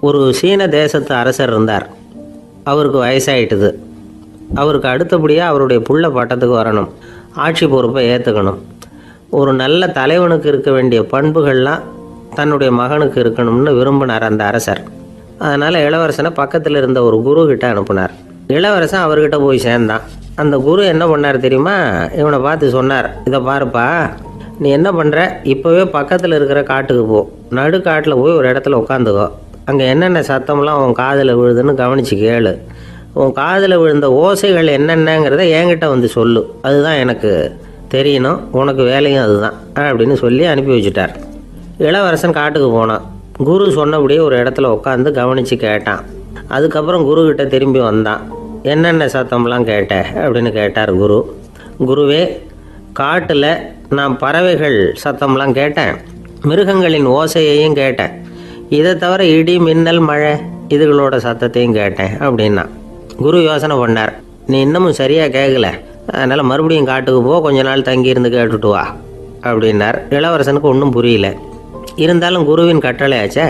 ஒரு சீன தேசத்து அரசர் இருந்தார். அவருக்கு வயசாயிட்டுது. அவருக்கு அடுத்தபடியாக அவருடைய புள்ள பட்டத்துக்கு வரணும், ஆட்சி பொறுப்பை ஏற்றுக்கணும். ஒரு நல்ல தலைவனுக்கு இருக்க வேண்டிய பண்புகள்லாம் தன்னுடைய மகனுக்கு இருக்கணும்னு விரும்பினார் அந்த அரசர். அதனால் இளவரசனை பக்கத்தில் இருந்த ஒரு குரு கிட்ட அனுப்புனார். இளவரசன் அவர்கிட்ட போய் சேர்ந்தான். அந்த குரு என்ன பண்ணார் தெரியுமா? இவனை பார்த்து சொன்னார், இதை பாருப்பா, நீ என்ன பண்ணுற, இப்போவே பக்கத்தில் இருக்கிற காட்டுக்கு போ, நடுக்காட்டில் போய் ஒரு இடத்துல உட்காந்துக்கோ. அங்கே என்னென்ன சத்தம்லாம் உன் காதில் விழுதுன்னு கவனித்து கேளு. உன் காதில் விழுந்த ஓசைகள் என்னென்னங்கிறத என்கிட்ட வந்து சொல்லு, அதுதான் எனக்கு தெரியணும், உனக்கு வேலையும் அதுதான் அப்படின்னு சொல்லி அனுப்பி வச்சுட்டார். இளவரசன் காட்டுக்கு போனான். குரு சொன்னபடியே ஒரு இடத்துல உட்காந்து கவனித்து கேட்டான். அதுக்கப்புறம் குருக்கிட்ட திரும்பி வந்தான். என்னென்ன சத்தம்லாம் கேட்ட அப்படின்னு கேட்டார் குரு. குருவே, காட்டில் நான் பறவைகள் சத்தம்லாம் கேட்டேன், மிருகங்களின் ஓசையையும் கேட்டேன், இதை தவிர இடி மின்னல் மழை இதுகளோட சத்தத்தையும் கேட்டேன் அப்படின்னா. குரு யோசனை பண்ணார், நீ இன்னமும் சரியாக கேட்கல, அதனால் மறுபடியும் காட்டுக்கு போ, கொஞ்ச நாள் தங்கியிருந்து கேட்டுட்டு வா அப்படின்னார். இளவரசனுக்கு ஒன்றும் புரியல. இருந்தாலும் குருவின் கட்டளையாச்சே,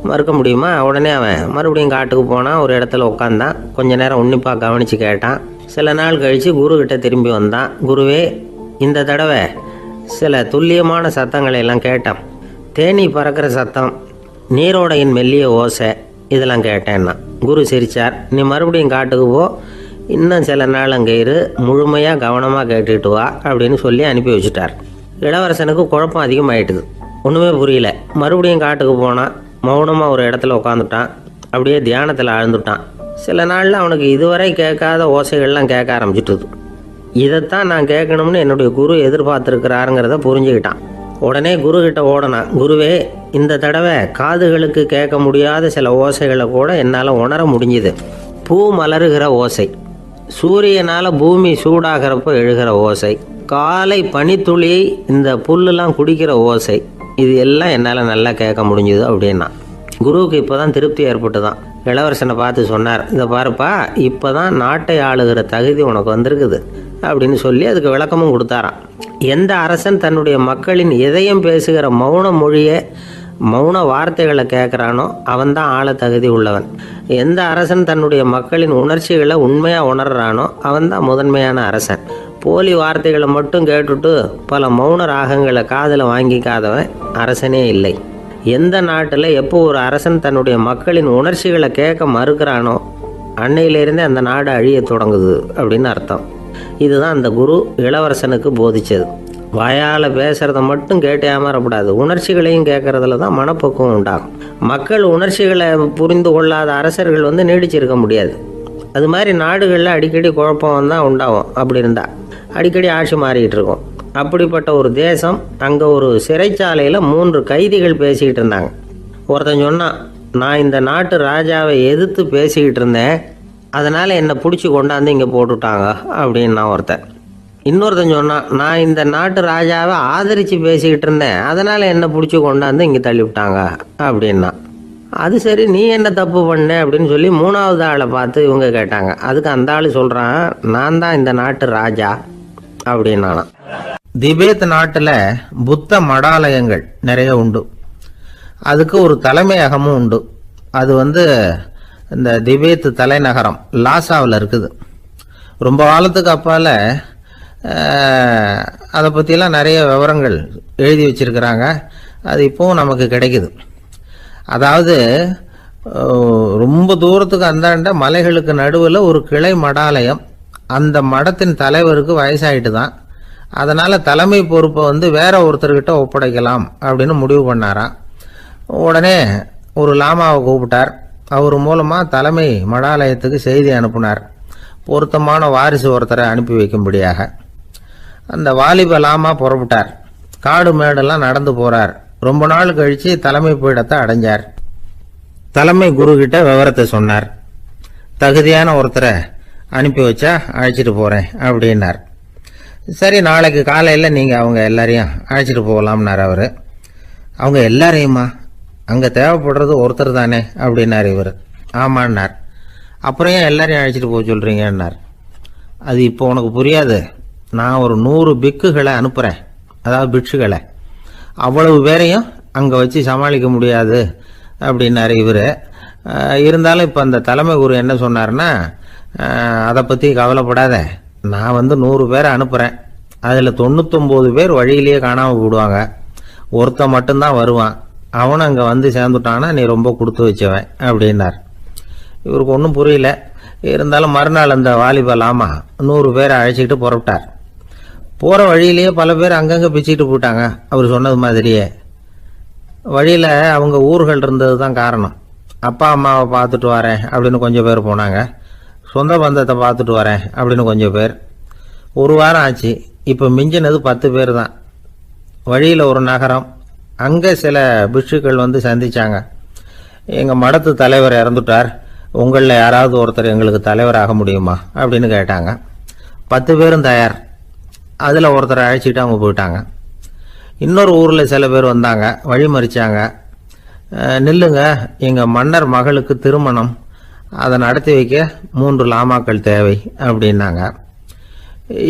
மறுக்க முடியுமா? உடனே அவன் மறுபடியும் காட்டுக்கு போனான். ஒரு இடத்துல உட்காந்தான். கொஞ்ச நேரம் உன்னிப்பாக கவனித்து கேட்டான். சில நாள் கழித்து குருக்கிட்ட திரும்பி வந்தான். குருவே, இந்த தடவை சில துல்லியமான சத்தங்களை எல்லாம் கேட்டான். தேனி பறக்கிற சத்தம், நீரோடையின் மெல்லிய ஓசை, இதெல்லாம் கேட்டேன்னா. குரு சிரித்தார். நீ மறுபடியும் காட்டுக்கு போ, இன்னும் சில நாள் அங்கே இரு, முழுமையாக கவனமாக கேட்டுக்கிட்டு வா அப்படின்னு சொல்லி அனுப்பி வச்சுட்டார். இளவரசனுக்கு குழப்பம் அதிகமாயிட்டுது. ஒன்றுமே புரியல. மறுபடியும் காட்டுக்கு போனான். மௌனமாக ஒரு இடத்துல உட்காந்துட்டான். அப்படியே தியானத்தில் ஆழ்ந்துட்டான். சில நாளில் அவனுக்கு இதுவரை கேட்காத ஓசைகள்லாம் கேட்க ஆரம்பிச்சிட்டுது. இதைத்தான் நான் கேட்கணும்னு என்னுடைய குரு எதிர்பார்த்துருக்கிறாருங்கிறத புரிஞ்சுக்கிட்டான். உடனே குருக்கிட்ட ஓடனான். குருவே, இந்த தடவை காதுகளுக்கு கேட்க முடியாத சில ஓசைகளை கூட என்னால் உணர முடிஞ்சுது. பூ மலருகிற ஓசை, சூரியனால் பூமி சூடாகிறப்போ எழுகிற ஓசை, காலை பனித்துளி இந்த புல்லுலாம் குடிக்கிற ஓசை, இது எல்லாம் என்னால் நல்லா கேட்க முடிஞ்சுது அப்படின்னா. குருவுக்கு இப்போ தான் திருப்தி ஏற்பட்டு தான். இளவரசனை பார்த்து சொன்னார், இதை பாருப்பா, இப்போ தான் நாட்டை ஆளுகிற தகுதி உனக்கு வந்திருக்குது அப்படின்னு சொல்லி அதுக்கு விளக்கமும் கொடுத்தாராம். எந்த அரசன் தன்னுடைய மக்களின் இதயம் பேசுகிற மௌன மொழியை, மௌன வார்த்தைகளை கேட்குறானோ அவன்தான் ஆள தகுதி உள்ளவன். எந்த அரசன் தன்னுடைய மக்களின் உணர்ச்சிகளை உண்மையாக உணர்றானோ அவன்தான் முதன்மையான அரசன். போலி வார்த்தைகளை மட்டும் கேட்டுட்டு பல மௌன ராகங்களை காதில் வாங்கிக்காதவன் அரசனே இல்லை. எந்த நாட்டில் எப்போ ஒரு அரசன் தன்னுடைய மக்களின் உணர்ச்சிகளை கேட்க மறுக்கிறானோ அன்னையிலேருந்தே அந்த நாடு அழிய தொடங்குது அப்படின்னு அர்த்தம். இதுதான் அந்த குரு இளவரசனுக்கு போதிச்சது. வாயால் பேசுகிறத மட்டும் கேட்டு ஏமாறக்கூடாது, உணர்ச்சிகளையும் கேட்கறதுல தான் மனப்பக்குவம் உண்டாகும். மக்கள் உணர்ச்சிகளை புரிந்து கொள்ளாத அரசர்கள் நீடிச்சிருக்க முடியாது. அது மாதிரி நாடுகளில் அடிக்கடி குழப்பம் தான் உண்டாகும். அப்படி இருந்தால் அடிக்கடி ஆட்சி மாறிக்கிட்டு இருக்கும். அப்படிப்பட்ட ஒரு தேசம், அங்கே ஒரு சிறைச்சாலையில் 3 கைதிகள் பேசிக்கிட்டு இருந்தாங்க. ஒருத்தன் சொன்னான், நான் இந்த நாட்டு ராஜாவை எதிர்த்து பேசிக்கிட்டு இருந்தேன், அதனால் என்னை பிடிச்சி கொண்டாந்து இங்கே போட்டுட்டாங்க அப்படின்னா ஒருத்தன். இன்னொருத்தன் சொன்னான், நான் இந்த நாட்டு ராஜாவை ஆதரித்து பேசிக்கிட்டு இருந்தேன், அதனால் என்னை பிடிச்சி கொண்டாந்து இங்கே தள்ளிவிட்டாங்க அப்படின்னா. அது சரி, நீ என்ன தப்பு பண்ண அப்படின்னு சொல்லி 3வது ஆளை பார்த்து இவங்க கேட்டாங்க. அதுக்கு அந்த ஆள் சொல்கிறான், நான் தான் இந்த நாட்டு ராஜா அப்படின்னானா. திபேத் நாட்டில் புத்த மடாலயங்கள் நிறைய உண்டு. அதுக்கு ஒரு தலைமையகமும் உண்டு. அது இந்த திபேத் தலைநகரம் லாசாவில் இருக்குது. ரொம்ப காலத்துக்கு அப்பால் அதை பற்றியெல்லாம் நிறைய விவரங்கள் எழுதி வச்சிருக்கிறாங்க. அது இப்போவும் நமக்கு கிடைக்குது. அதாவது ரொம்ப தூரத்துக்கு அந்தாண்ட மலைகளுக்கு நடுவில் ஒரு கிளை மடாலயம். அந்த மடத்தின் தலைவருக்கு வயசாயிட்டு தான். அதனால் தலைமை பொறுப்பை வேற ஒருத்தர்கிட்ட ஒப்படைக்கலாம் அப்படின்னு முடிவு பண்ணாராம். உடனே ஒரு லாமாவை கூப்பிட்டார். அவர் மூலமாக தலைமை மடாலயத்துக்கு செய்தி அனுப்புனார், பொருத்தமான வாரிசு ஒருத்தரை அனுப்பி வைக்கும்படியாக. அந்த வாலிப லாமா புறப்பட்டார். காடு மேடெல்லாம் நடந்து போகிறார். ரொம்ப நாள் கழித்து தலைமை பீடத்தை அடைஞ்சார். தலைமை குரு கிட்ட விவரத்தை சொன்னார். தகுதியான ஒருத்தரை அனுப்பி வச்சா அழைச்சிட்டு போகிறேன் அப்படின்னார். சரி, நாளைக்கு காலையில் நீங்கள் அவங்க எல்லாரையும் அழைச்சிட்டு போகலாம்னார் அவர். அவங்க எல்லாரையுமா? அங்கே தேவைப்படுறது ஒருத்தர் தானே அப்படின்னார் இவர். ஆமான்னார். அப்புறம் ஏன் எல்லாரையும் அழைச்சிட்டு போக சொல்கிறீங்கன்னார். அது இப்போ உனக்கு புரியாது. நான் ஒரு 100 பிக்குகளை அனுப்புகிறேன், அதாவது பிட்சுகளை. அவ்வளவு பேரையும் அங்கே வச்சு சமாளிக்க முடியாது அப்படின்னாரு இவர். இருந்தாலும் இப்போ அந்த தலைமை குரு என்ன சொன்னார்னா, அதை பற்றி கவலைப்படாத, நான் 100 பேரை அனுப்புகிறேன், அதில் 99 பேர் வழியிலேயே காணாமல் போடுவாங்க, ஒருத்தன் மட்டும்தான் வருவான், அவனும் அங்கே வந்து சேர்ந்துட்டான்னா நீ ரொம்ப கொடுத்து வச்சவன் அப்படின்னார். இவருக்கு ஒன்றும் புரியல. இருந்தாலும் மறுநாள் அந்த வாலிபல் 100 பேரை அழைச்சிக்கிட்டு புறப்பட்டார். போகிற வழியிலேயே பல பேர் அங்கங்கே பிச்சுக்கிட்டு போயிட்டாங்க. அவர் சொன்னது மாதிரியே வழியில் அவங்க ஊர்கள் இருந்தது தான் காரணம். அப்பா அம்மாவை பார்த்துட்டு வரேன் அப்படின்னு கொஞ்சம் பேர் போனாங்க, சொந்த பந்தத்தை பார்த்துட்டு வரேன் அப்படின்னு கொஞ்சம் பேர். ஒரு வாரம் ஆச்சு. இப்போ மிஞ்சினது 10 பேர் தான். வழியில் ஒரு நகரம், அங்கே சில பிட்சுக்கள் வந்து சந்திச்சாங்க. எங்கள் மடத்து தலைவர் இறந்துட்டார், உங்களில் யாராவது ஒருத்தர் எங்களுக்கு தலைவராக முடியுமா அப்படின்னு கேட்டாங்க. 10 பேரும் தயார். அதில் ஒருத்தரை அழைச்சிட்டு அவங்க போயிட்டாங்க. இன்னொரு ஊரில் சில பேர் வந்தாங்க, வழி மறிச்சாங்க. நில்லுங்க, எங்கள் மன்னர் மகளுக்கு திருமணம், அதை நடத்தி வைக்க 3 லாமாக்கள் தேவை அப்படின்னாங்க.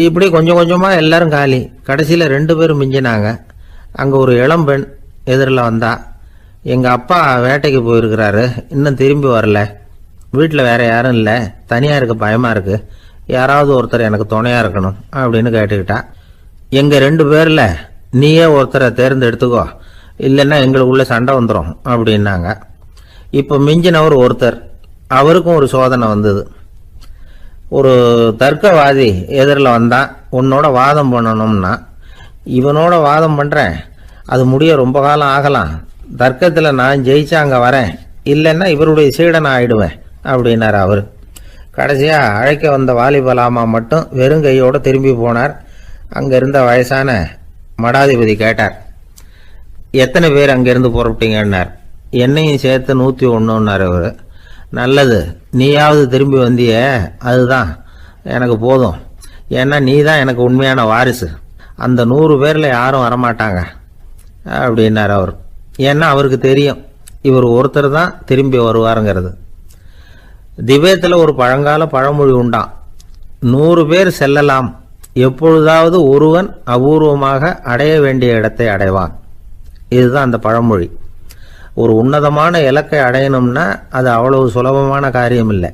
இப்படி கொஞ்சம் கொஞ்சமாக எல்லாரும் காலி. கடைசியில் 2 பேரும் மிஞ்சினாங்க. அங்கே ஒரு இளம்பெண் எதிரில் வந்தா, எங்கள் அப்பா வேட்டைக்கு போயிருக்கிறாரு, இன்னும் திரும்பி வரல, வீட்டில் வேற யாரும் இல்லை, தனியாக இருக்க பயமாக இருக்குது, யாராவது ஒருத்தர் எனக்கு துணையாக இருக்கணும் அப்படின்னு கேட்டுக்கிட்டா. எங்கள் 2 பேரில் நீயே ஒருத்தரை தேர்ந்தெடுத்துக்கோ, இல்லைன்னா எங்களுக்குள்ள சண்டை வந்துடும் அப்படின்னாங்க. இப்போ மிஞ்சினவர் ஒருத்தர், அவருக்கும் ஒரு சோதனை வந்தது. ஒரு தர்க்கவாதி எதிரில் வந்தான், உன்னோட வாதம் பண்ணணும்னா. இவனோட வாதம் பண்ணுறேன், அது முடிய ரொம்ப காலம் ஆகலாம், தர்க்கத்தில் நான் ஜெயிச்சா அங்கே வரேன், இல்லைன்னா இவருடைய சீடனை ஆயிடுவேன் அப்படின்னார் அவர். கடைசியாக அழைக்க வந்த வாலிபலாமா மட்டும் வெறும் கையோடு திரும்பி போனார். அங்கே இருந்த வயசான மடாதிபதி கேட்டார், எத்தனை பேர் அங்கேருந்து புறப்பட்டீங்கன்னார். என்னையும் சேர்த்து 101ன்னார் அவர். நல்லது, நீயாவது திரும்பி வந்திய, அதுதான் எனக்கு போதும், ஏன்னா நீ தான் எனக்கு உண்மையான வாரிசு, அந்த 100 பேரில் யாரும் வரமாட்டாங்க அப்படின்னார் அவர். ஏன்னா அவருக்கு தெரியும் இவர் ஒருத்தர் தான் திரும்பி வருவாருங்கிறது. திபேத்தில் ஒரு பழங்கால பழமொழி உண்டாம், 100 பேர் செல்லலாம், எப்பொழுதாவது ஒருவன் அபூர்வமாக அடைய வேண்டிய இடத்தை அடைவான். இதுதான் அந்த பழமொழி. ஒரு உன்னதமான இலக்கை அடையணும்னா அது அவ்வளவு சுலபமான காரியம் இல்லை.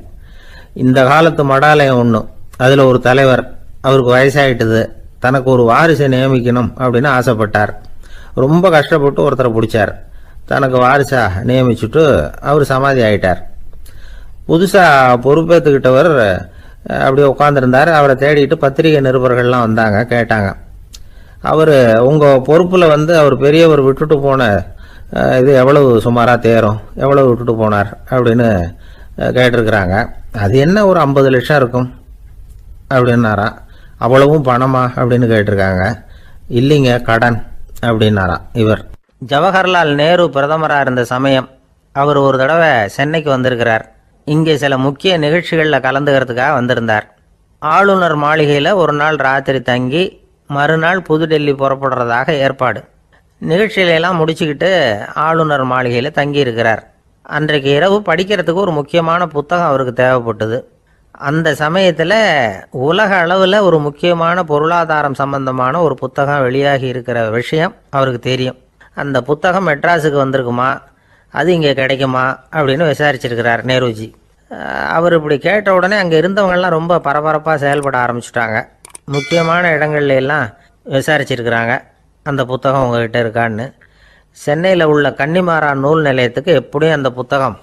இந்த காலத்து மடாலயம் ஒன்று, அதில் ஒரு தலைவர், அவருக்கு வயசாயிட்டுது, தனக்கு ஒரு வாரிசை நியமிக்கணும் அப்படின்னு ஆசைப்பட்டார். ரொம்ப கஷ்டப்பட்டு ஒருத்தரை பிடிச்சார், தனக்கு வாரிசா நியமிச்சுட்டு அவர் சமாதி ஆயிட்டார். புதுசாக பொறுப்பேற்றுக்கிட்டவர் அப்படியே உட்காந்துருந்தார். அவரை தேடிட்டு பத்திரிகை நிருபர்கள்லாம் வந்தாங்க, கேட்டாங்க. அவர் உங்கள் பொறுப்பில் அவர் பெரியவர் விட்டுட்டு போன இது எவ்வளவு சுமாராக தேரும், எவ்வளவு விட்டுட்டு போனார் அப்படின்னு கேட்டிருக்கிறாங்க. அது என்ன ஒரு 50 லட்சம் இருக்கும் அப்படின்னாராம். அவ்வளவும் பணமா அப்படின்னு கேட்டிருக்காங்க. இல்லைங்க, கடன் அப்படின்னாராம் இவர். ஜவஹர்லால் நேரு பிரதமராக இருந்த சமயம் அவர் ஒரு தடவை சென்னைக்கு வந்திருக்கிறார். இங்கே சில முக்கிய நிகழ்ச்சிகளில் கலந்துக்கிறதுக்காக வந்திருந்தார். ஆளுநர் மாளிகையில் ஒரு நாள் ராத்திரி தங்கி மறுநாள் புதுடெல்லி புறப்படுறதாக ஏற்பாடு. நிகழ்ச்சியிலெல்லாம் முடிச்சுக்கிட்டு ஆளுநர் மாளிகையில் தங்கியிருக்கிறார். அன்றைக்கு இரவு படிக்கிறதுக்கு ஒரு முக்கியமான புத்தகம் அவருக்கு தேவைப்பட்டது. அந்த சமயத்தில் உலக அளவில் ஒரு முக்கியமான பொருளாதாரம் சம்பந்தமான ஒரு புத்தகம் வெளியாகி இருக்கிற விஷயம் அவருக்கு தெரியும். அந்த புத்தகம் மெட்ராஸுக்கு வந்திருக்குமா, அது இங்கே கிடைக்குமா அப்படின்னு விசாரிச்சிருக்கிறார் நேருஜி. அவர் இப்படி கேட்ட உடனே அங்கே இருந்தவங்கெல்லாம் ரொம்ப பரபரப்பாக செயல்பட ஆரம்பிச்சுட்டாங்க. முக்கியமான இடங்கள்ல எல்லாம் விசாரிச்சிருக்கிறாங்க, அந்த புத்தகம் உங்ககிட்ட இருக்கான்னு. சென்னையில் உள்ள கன்னிமாரா நூல் நிலையத்துக்கு எப்படியும் அந்த புத்தகம்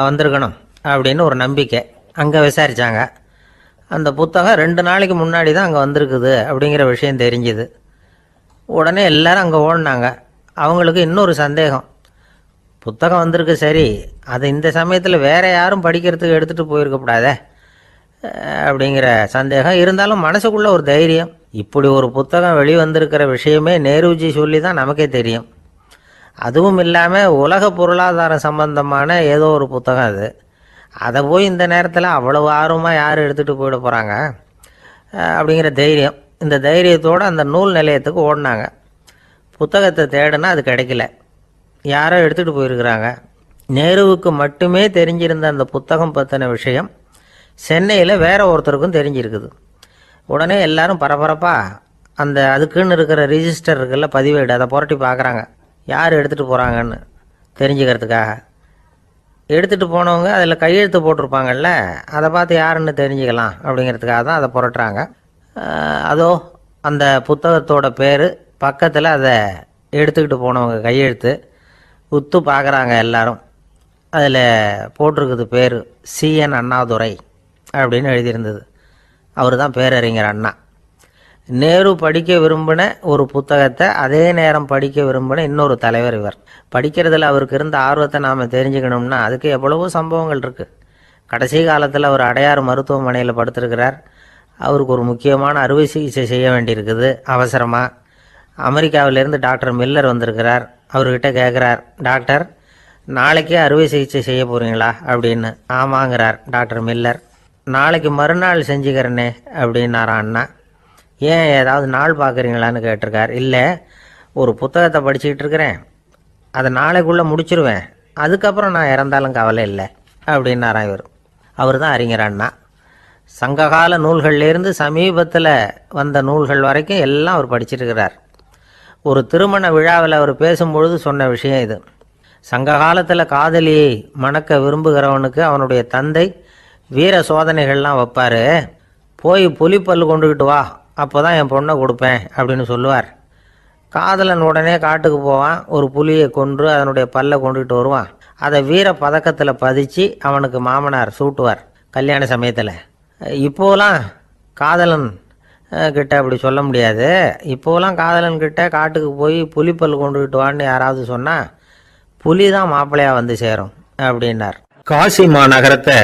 வந்திருக்கணும் அப்படின்னு ஒரு நம்பிக்கை. அங்கே விசாரித்தாங்க. அந்த புத்தகம் 2 நாளைக்கு முன்னாடி தான் அங்கே வந்திருக்குது அப்படிங்கிற விஷயம் தெரிஞ்சுது. உடனே எல்லாரும் அங்கே ஓடினாங்க. அவங்களுக்கு இன்னொரு சந்தேகம், புத்தகம் வந்திருக்கு சரி, அது இந்த சமயத்தில் வேற யாரும் படிக்கிறதுக்கு எடுத்துகிட்டு போயிருக்கக்கூடாதே அப்படிங்கிற சந்தேகம். இருந்தாலும் மனசுக்குள்ள ஒரு தைரியம், இப்படி ஒரு புத்தகம் வெளிவந்திருக்கிற விஷயமே நேருஜி சொல்லி தான் நமக்கே தெரியும். அதுவும் இல்லாமல் உலக பொருளாதாரம் சம்பந்தமான ஏதோ ஒரு புத்தகம் அது, அதை போய் இந்த நேரத்தில் அவ்வளவு ஆர்வமாக யார் எடுத்துகிட்டு போயிட போகிறாங்க அப்படிங்கிற தைரியம். இந்த தைரியத்தோடு அந்த நூல் நிலையத்துக்கு ஓடினாங்க. புத்தகத்தை தேடினா அது கிடைக்கல, யாரோ எடுத்துகிட்டு போயிருக்கிறாங்க. நேருவுக்கு மட்டுமே தெரிஞ்சிருந்த அந்த புத்தகம் பற்றின விஷயம் சென்னையில் வேற ஒருத்தருக்கும் தெரிஞ்சிருக்குது. உடனே எல்லாரும் பரபரப்பாக அந்த அதுக்குன்னு இருக்கிற ரிஜிஸ்டர் இருக்குல்ல, பதிவேடு, அதை புரட்டி பார்க்குறாங்க யார் எடுத்துகிட்டு போகிறாங்கன்னு தெரிஞ்சுக்கிறதுக்காக. எடுத்துகிட்டு போனவங்க அதில் கையெழுத்து போட்டிருப்பாங்கல்ல, அதை பார்த்து யாருன்னு தெரிஞ்சுக்கலாம் அப்படிங்கிறதுக்காக தான் அதை புரட்டுறாங்க. அதோ அந்த புத்தகத்தோட பேர் பக்கத்தில் அதை எடுத்துக்கிட்டு போனவங்க கையெழுத்து உத்து பார்க்குறாங்க எல்லாரும். அதில் போட்டிருக்குது பேர் CN அண்ணாதுரை அப்படின்னு எழுதியிருந்தது. அவர் தான் பேரறிஞர் அண்ணா. நேரு படிக்க விரும்பின ஒரு புத்தகத்தை அதே நேரம் படிக்க விரும்பின இன்னொரு தலைவர் இவர். படிக்கிறதுல அவருக்கு இருந்த ஆர்வத்தை நாம் தெரிஞ்சுக்கணும்னா அதுக்கு எவ்வளவோ சம்பவங்கள் இருக்குது. கடைசி காலத்தில் அவர் அடையாறு மருத்துவமனையில் படுத்திருக்கிறார். அவருக்கு ஒரு முக்கியமான அறுவை சிகிச்சை செய்ய வேண்டியிருக்குது அவசரமாக. அமெரிக்காவிலேருந்து டாக்டர் மில்லர் வந்திருக்கிறார். அவர்கிட்ட கேட்குறார், டாக்டர் நாளைக்கே அறுவை சிகிச்சை செய்ய போகிறீங்களா அப்படின்னு. ஆமாங்கிறார் டாக்டர் மில்லர். நாளைக்கு மறுநாள் செஞ்சுக்கிறேனே அப்படின்னாரான் அண்ணா. ஏன் ஏதாவது நாள் பார்க்குறீங்களான்னு கேட்டிருக்கார். இல்லை, ஒரு புத்தகத்தை படிச்சுக்கிட்டு இருக்கிறேன், அதை நாளைக்குள்ளே முடிச்சிருவேன், அதுக்கப்புறம் நான் இறந்தாலும் கவலை இல்லை அப்படின்னாரான் இவர். அவர் தான் அறிஞர் அண்ணா. சங்ககால நூல்கள்லேருந்து சமீபத்தில் வந்த நூல்கள் வரைக்கும் எல்லாம் அவர் படிச்சிருக்கிறார். ஒரு திருமண விழாவில் அவர் பேசும்பொழுது சொன்ன விஷயம் இது. சங்க காலத்தில் காதலியை மணக்க விரும்புகிறவனுக்கு அவனுடைய தந்தை வீர சோதனைகள்லாம் வைப்பார். போய் புலிப்பல்லு கொண்டுக்கிட்டு வா, அப்போ தான் என் பொண்ணை கொடுப்பேன் அப்படின்னு சொல்லுவார். காதலன் உடனே காட்டுக்கு போவான், ஒரு புலியை கொன்று அதனுடைய பல்லை கொண்டுகிட்டு வருவான். அதை வீர பதக்கத்தில் பதிச்சு அவனுக்கு மாமனார் சூட்டுவார் கல்யாண சமயத்தில். இப்போலாம் காதலன் கிட்ட அப்படி சொல்ல முடியாது. இப்போலாம் காதலன் கிட்ட காட்டுக்கு போய் புலிப்பல் கொண்டுகிட்டு வான்னு யாராவது சொன்னால் புலி தான் மாப்பிள்ளையாக வந்து சேரும் அப்படின்னார். காசி மாநகரத்தை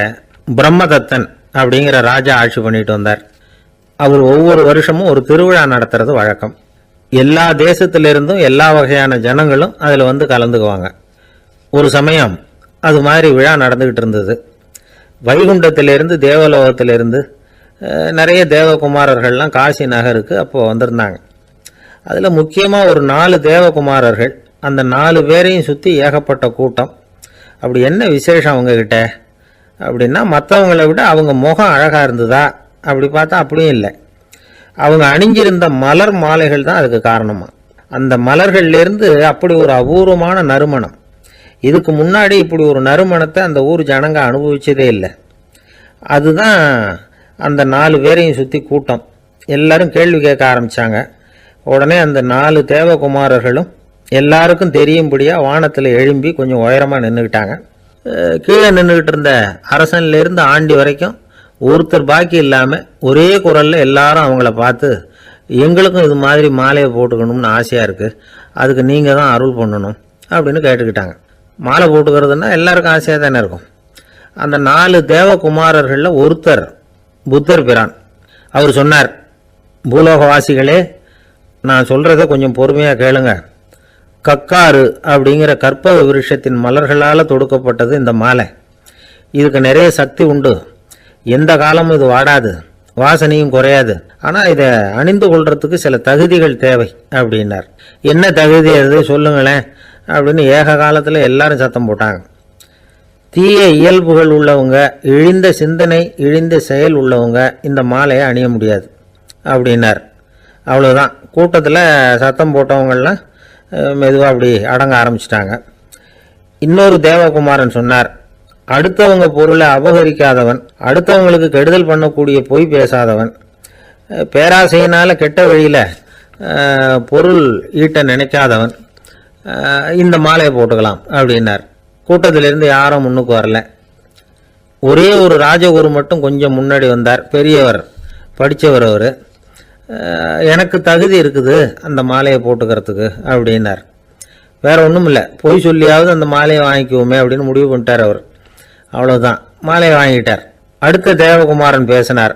பிரம்மதத்தன் அப்படிங்கிற ராஜா ஆட்சி பண்ணிட்டு வந்தார். அவர் ஒவ்வொரு வருஷமும் ஒரு திருவிழா நடத்துறது வழக்கம். எல்லா தேசத்திலிருந்தும் எல்லா வகையான ஜனங்களும் அதில் வந்து கலந்துக்குவாங்க. ஒரு சமயம் அது மாதிரி விழா நடந்துக்கிட்டு இருந்தது. வைகுண்டத்திலிருந்து தேவலோகத்திலிருந்து நிறைய தேவகுமாரர்கள்லாம் காசி நகருக்கு அப்போது வந்திருந்தாங்க. அதில் முக்கியமாக ஒரு 4 தேவகுமாரர்கள். அந்த 4 பேரையும் சுற்றி ஏகப்பட்ட கூட்டம். அப்படி என்ன விசேஷம் அவங்கக்கிட்ட அப்படின்னா, மற்றவங்களை விட அவங்க முகம் அழகாக இருந்ததா அப்படி பார்த்தா அப்படியும் இல்லை. அவங்க அணிஞ்சிருந்த மலர் மாலைகள் தான் அதுக்கு காரணமாக. அந்த மலர்கள்லேருந்து அப்படி ஒரு அபூர்வமான நறுமணம். இதுக்கு முன்னாடி இப்படி ஒரு நறுமணத்தை அந்த ஊர் ஜனங்க அனுபவிச்சதே இல்லை. அதுதான் அந்த 4 பேரையும் சுற்றி கூட்டம். எல்லாரும் கேள்வி கேட்க ஆரம்பித்தாங்க. உடனே அந்த 4 தேவகுமாரர்களும் எல்லாருக்கும் தெரியும்படியாக வானத்தில் எழும்பி கொஞ்சம் உயரமாக நின்றுக்கிட்டாங்க. கீழே நின்றுக்கிட்டு இருந்த அரசன்லேருந்து ஆண்டி வரைக்கும் ஒருத்தர் பாக்கி இல்லாமல் ஒரே குரலில் எல்லாரும் அவங்கள பார்த்து, எங்களுக்கும் இது மாதிரி மாலையை போட்டுக்கணும்னு ஆசையாக இருக்குது, அதுக்கு நீங்கள் தான் அருள் பண்ணணும் அப்படின்னு கேட்டுக்கிட்டாங்க. மாலை போட்டுக்கிறதுனா எல்லாருக்கும் ஆசையாக தானே இருக்கும். அந்த 4 தேவகுமாரர்களில் ஒருத்தர் புத்தர் பிரான். அவர் சொன்னார், பூலோகவாசிகளே, நான் சொல்கிறத கொஞ்சம் பொறுமையாக கேளுங்க. கக்காரு அப்படிங்கிற கற்பக விருஷத்தின் மலர்களால் தொடுக்கப்பட்டது இந்த மாலை. இதுக்கு நிறைய சக்தி உண்டு. எந்த காலமும் இது வாடாது, வாசனையும் குறையாது. ஆனால் இதை அணிந்து கொள்றதுக்கு சில தகுதிகள் தேவை அப்படின்னார். என்ன தகுதி அது சொல்லுங்களேன் அப்படின்னு ஏக காலத்தில் எல்லாரும் சத்தம் போட்டாங்க. தீய இயல்புகள் உள்ளவங்க, இழிந்த சிந்தனை, இழிந்த செயல் உள்ளவங்க இந்த மாலையை அணிய முடியாது அப்படின்னார். அவ்வளோதான். கூட்டத்தில் சத்தம் போட்டவங்கள்லாம் மெதுவாக அப்படி அடங்க ஆரம்பிச்சிட்டாங்க. இன்னொரு தேவகுமாரன் சொன்னார், அடுத்தவங்க பொருளை அபகரிக்காதவன், அடுத்தவங்களுக்கு கெடுதல் பண்ணக்கூடிய பொய் பேசாதவன், பேராசையினால் கெட்ட வழியில் பொருள் ஈட்ட நினைக்காதவன் இந்த மாலையை போட்டுக்கலாம் அப்படின்னார். கூட்டத்திலிருந்து யாரும் முன்னுக்கு வரல. ஒரே ஒரு ராஜகுரு மட்டும் கொஞ்சம் முன்னாடி வந்தார். பெரியவர், படித்தவர். அவர், எனக்கு தகுதி இருக்குது அந்த மாலையை போட்டுக்கிறதுக்கு அப்படின்னார். வேற ஒன்றும் இல்லை, பொய் சொல்லியாவது அந்த மாலையை வாங்கிக்குவோமே அப்படின்னு முடிவு பண்ணிட்டார் அவர். அவ்வளோதான், மாலையை வாங்கிட்டார். அடுத்த தேவகுமாரன் பேசினார்.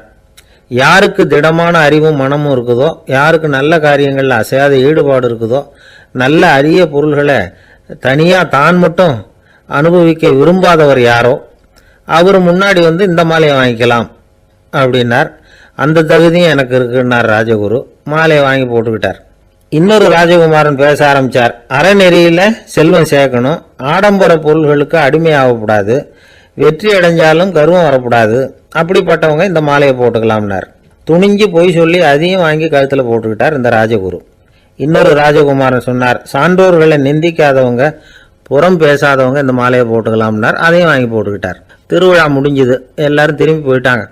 யாருக்கு திடமான அறிவும் மனமும் இருக்குதோ, யாருக்கு நல்ல காரியங்களில் அசையாத ஈடுபாடு இருக்குதோ, நல்ல அரிய பொருள்களை தனியாக தான் மட்டும் அனுபவிக்க விரும்பாதவர் யாரோ அவர் முன்னாடி வந்து இந்த மாலையை வாங்கிக்கலாம் அப்படின்னார். அந்த தகுதியும் எனக்கு இருக்குன்னார் ராஜகுரு. மாலையை வாங்கி போட்டுக்கிட்டார். இன்னொரு ராஜகுமாரன் பேச ஆரம்பித்தார். அறநெறியில் செல்வம் சேர்க்கணும், ஆடம்பர பொருள்களுக்கு அடிமையாகக்கூடாது, வெற்றி அடைஞ்சாலும் கர்வம் வரக்கூடாது, அப்படிப்பட்டவங்க இந்த மாலையை போட்டுக்கலாம்னார். துணிஞ்சு பொய் சொல்லி அதையும் வாங்கி கழுத்தில் போட்டுக்கிட்டார் இந்த ராஜகுரு. இன்னொரு ராஜகுமாரன் சொன்னார், சான்றோர்களை நிந்திக்காதவங்க, புறம் பேசாதவங்க இந்த மாலையை போட்டுக்கலாம்னார். அதையும் வாங்கி போட்டுக்கிட்டார். திருவிழா முடிஞ்சுது. எல்லாரும் திரும்பி போயிட்டாங்க.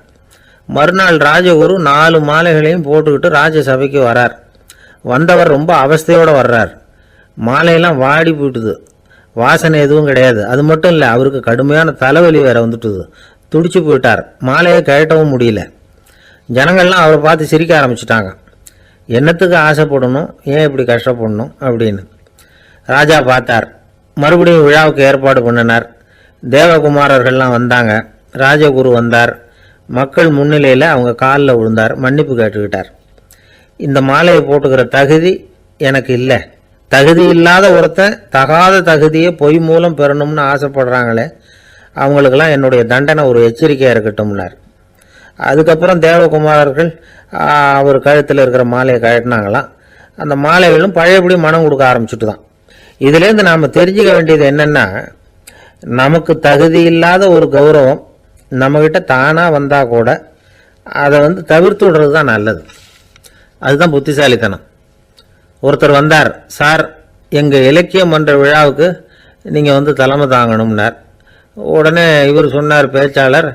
மறுநாள் ராஜகுரு 4 மாலைகளையும் போட்டுக்கிட்டு ராஜசபைக்கு வரார். வந்தவர் ரொம்ப அவஸ்தையோடு வர்றார். மாலையெல்லாம் வாடி போயிட்டுது. வாசனை எதுவும் கிடையாது. அது மட்டும் இல்லை, அவருக்கு கடுமையான தலைவலி வேற வந்துட்டுது. துடிச்சு போயிட்டார். மாலையை கழட்டவும் முடியல. ஜனங்கள்லாம் அவரை பார்த்து சிரிக்க ஆரம்பிச்சிட்டாங்க. என்னத்துக்கு ஆசைப்படணும், ஏன் இப்படி கஷ்டப்படணும் அப்படின்னு. ராஜா பார்த்தார். மறுபடியும் விழாவுக்கு ஏற்பாடு பண்ணினார். தேவகுமாரர்கள்லாம் வந்தாங்க. ராஜகுரு வந்தார். மக்கள் முன்னிலையில் அவங்க காலில் விழுந்தார். மன்னிப்பு கேட்டுக்கிட்டார். இந்த மாலையை போட்டுக்கிற தகுதி எனக்கு இல்லை. தகுதி இல்லாத ஒருத்தன் தகாத தகுதியை பொய் மூலம் பெறணும்னு ஆசைப்படுறாங்களே, அவங்களுக்கெல்லாம் என்னுடைய தண்டனை ஒரு எச்சரிக்கையாக இருக்கட்டும்னார். அதுக்கப்புறம் தேவகுமாரர்கள் அவர் கழுத்தில் இருக்கிற மாலையை கழட்டினாங்களாம். அந்த மாலைகளும் பழையபடி மனம் கொடுக்க ஆரம்பிச்சுட்டு தான். இதுலேருந்து நாம் தெரிஞ்சுக்க வேண்டியது என்னென்னா, நமக்கு தகுதி இல்லாத ஒரு கௌரவம் நம்மக்கிட்ட தானாக வந்தால் கூட அதை தவிர்த்து விடுறது தான் நல்லது. அதுதான் புத்திசாலித்தனம். ஒருத்தர் வந்தார். சார், எங்கள் இலக்கிய மன்ற விழாவுக்கு நீங்கள் தலைமை தாங்கணும்னார். உடனே இவர் சொன்னார், பேச்சாளர்,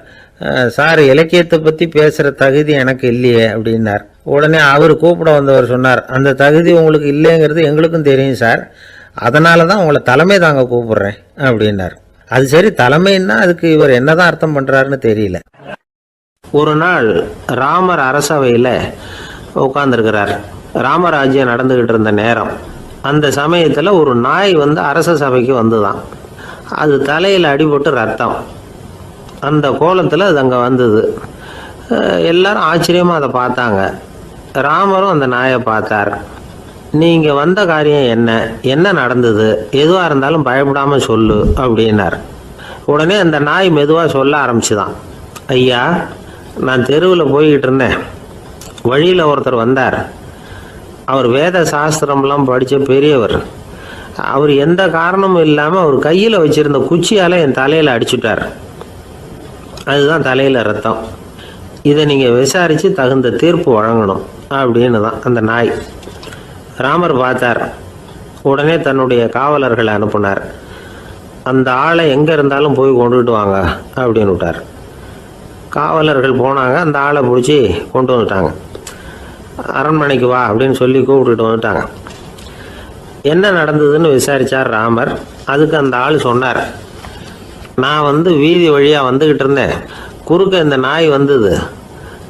சார், இலக்கியத்தை பற்றி பேசுகிற தகுதி எனக்கு இல்லையே அப்படின்னார். உடனே அவர் கூப்பிட வந்தவர் சொன்னார், அந்த தகுதி உங்களுக்கு இல்லைங்கிறது எங்களுக்கும் தெரியும் சார், அதனால தான் உங்களை தலைமை தாங்க கூப்பிடுறேன் அப்படின்னார். அது சரி, தலைமைன்னா அதுக்கு இவர் என்னதான் அர்த்தம் பண்ணுறாருன்னு தெரியல. ஒரு நாள் ராமர் அரசவையில் உட்கார்ந்துருக்கிறார். ராமராஜ்யம் நடந்துக்கிட்டு இருந்த நேரம். அந்த சமயத்தில் ஒரு நாய் அரச சபைக்கு வந்துதான். அது தலையில் அடிபட்டு ரத்தம். அந்த கோலத்தில் அது அங்கே வந்தது. எல்லாரும் ஆச்சரியமாக அதை பார்த்தாங்க. ராமரும் அந்த நாயை பார்த்தார். நீங்கள் வந்த காரியம் என்ன நடந்தது, எதுவாக இருந்தாலும் பயப்படாமல் சொல்லு அப்படின்னார். உடனே அந்த நாய் மெதுவாக சொல்ல ஆரம்பிச்சுதான். ஐயா, நான் தெருவில் போய்கிட்டு இருந்தேன். வழியில் ஒருத்தர் வந்தார். அவர் வேத சாஸ்திரம்லாம் படித்த பெரியவர். அவர் எந்த காரணமும் இல்லாமல் அவர் கையில் வச்சுருந்த குச்சியால் என் தலையில் அடிச்சுட்டார். அதுதான் தலையில் ரத்தம். இதை நீங்கள் விசாரித்து தகுந்த தீர்ப்பு வழங்கணும் அப்படின்னு தான் அந்த நாய். ராமர் பார்த்தார். உடனே தன்னுடைய காவலர்களை அனுப்புனார். அந்த ஆளை எங்கே இருந்தாலும் போய் கொண்டுகிட்டு வாங்க அப்படின்னு விட்டார். காவலர்கள் போனாங்க. அந்த ஆளை பிடிச்சி கொண்டு வந்துட்டாங்க. அரண்மனைக்கு வா அப்படின்னு சொல்லி கூப்பிட்டுட்டு வந்துட்டாங்க. என்ன நடந்ததுன்னு விசாரித்தார் ராமர். அதுக்கு அந்த ஆள் சொன்னார், நான் வீதி வழியாக வந்துக்கிட்டு இருந்தேன். குறுக்க இந்த நாய் வந்தது.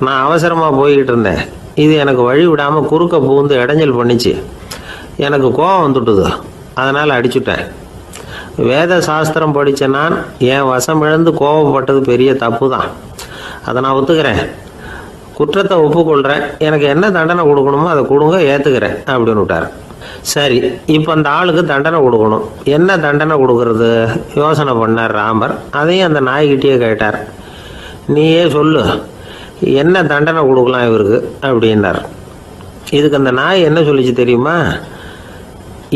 நான் அவசரமாக போய்கிட்டு இருந்தேன். இது எனக்கு வழி விடாமல் குறுக்க பூந்து இடைஞ்சல் பண்ணிச்சு. எனக்கு கோபம் வந்துட்டுது. அதனால் அடிச்சுட்டேன். வேத சாஸ்திரம் படித்த நான் என் வசம் இழந்து கோபப்பட்டது பெரிய தப்பு தான். அதை நான் ஒத்துக்கிறேன். குற்றத்தை ஒப்புக்கொள்கிறேன். எனக்கு என்ன தண்டனை கொடுக்கணுமோ அதை கொடுங்க, ஏற்றுக்கிறேன் அப்படின்னு விட்டார். சரி, இப்போ அந்த ஆளுக்கு தண்டனை கொடுக்கணும். என்ன தண்டனை கொடுக்கறது யோசனை பண்ணார் ராமர். அதையும் அந்த நாய்கிட்டே கேட்டார். நீயே சொல்லு, என்ன தண்டனை கொடுக்கலாம் இவருக்கு அப்படின்னார். இதுக்கு அந்த நாய் என்ன சொல்லிச்சு தெரியுமா?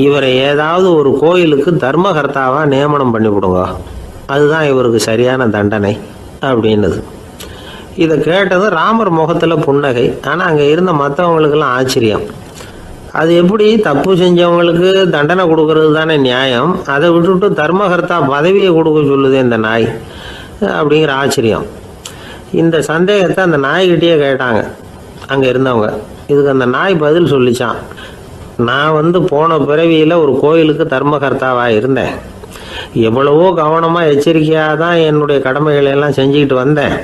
இவரை ஏதாவது ஒரு கோயிலுக்கு தர்மகர்த்தாவாக நியமனம் பண்ணி கொடுங்க, அதுதான் இவருக்கு சரியான தண்டனை அப்படின்னது. இதை கேட்டதும் ராமர் முகத்தில் புன்னகை. ஆனால் அங்கே இருந்த மற்றவங்களுக்கெல்லாம் ஆச்சரியம். அது எப்படி, தப்பு செஞ்சவங்களுக்கு தண்டனை கொடுக்கறது தானே நியாயம், அதை விட்டுவிட்டு தர்மகர்த்தா பதவியை கொடுக்க சொல்லுது இந்த நாய் அப்படிங்கிற ஆச்சரியம். இந்த சந்தேகத்தை அந்த நாய்கிட்டேயே கேட்டாங்க அங்கே இருந்தவங்க. இதுக்கு அந்த நாய் பதில் சொல்லிச்சான். நான் போன பிறவியில் ஒரு கோயிலுக்கு தர்மகர்த்தாவாக இருந்தேன். எவ்வளவோ கவனமாக எச்சரிக்கையாக தான் என்னுடைய கடமைகளை எல்லாம் செஞ்சுக்கிட்டு வந்தேன்.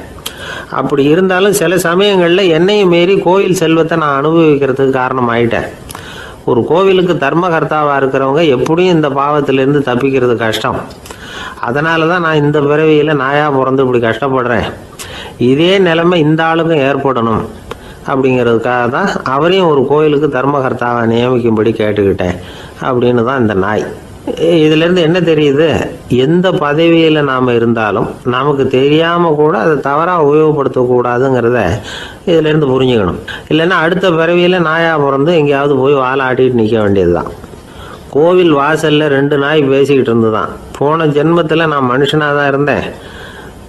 அப்படி இருந்தாலும் சில சமயங்களில் என்னையும் மீறி கோயில் செல்வத்தை நான் அனுபவிக்கிறதுக்கு காரணம் ஆயிட்டேன். ஒரு கோவிலுக்கு தர்மகர்த்தாவாக இருக்கிறவங்க எப்படியும் இந்த பாவத்திலேருந்து தப்பிக்கிறது கஷ்டம். அதனால தான் நான் இந்த பிறவியில் நாயாக பிறந்து இப்படி கஷ்டப்படுறேன். இதே நிலைமை இந்த ஆளுக்கும் ஏற்படணும் அப்படிங்கிறதுக்காக தான் அவரையும் ஒரு கோயிலுக்கு தர்மகர்த்தாவை நியமிக்கும்படி கேட்டுக்கிட்டேன் அப்படின்னு தான் இந்த நாய். இதிலேருந்து என்ன தெரியுது, எந்த பதவியில் நாம் இருந்தாலும் நமக்கு தெரியாமல் கூட அதை தவறாக உபயோகப்படுத்தக்கூடாதுங்கிறத இதிலேருந்து புரிஞ்சுக்கணும். இல்லைன்னா அடுத்த பிறவியில் நாயாக பிறந்து எங்கேயாவது போய் வாலாட்டிட்டு நிற்க வேண்டியது தான். கோவில் வாசலில் 2 நாய் பேசிக்கிட்டு இருந்து தான், போன ஜென்மத்தில் நான் மனுஷனாக தான் இருந்தேன்,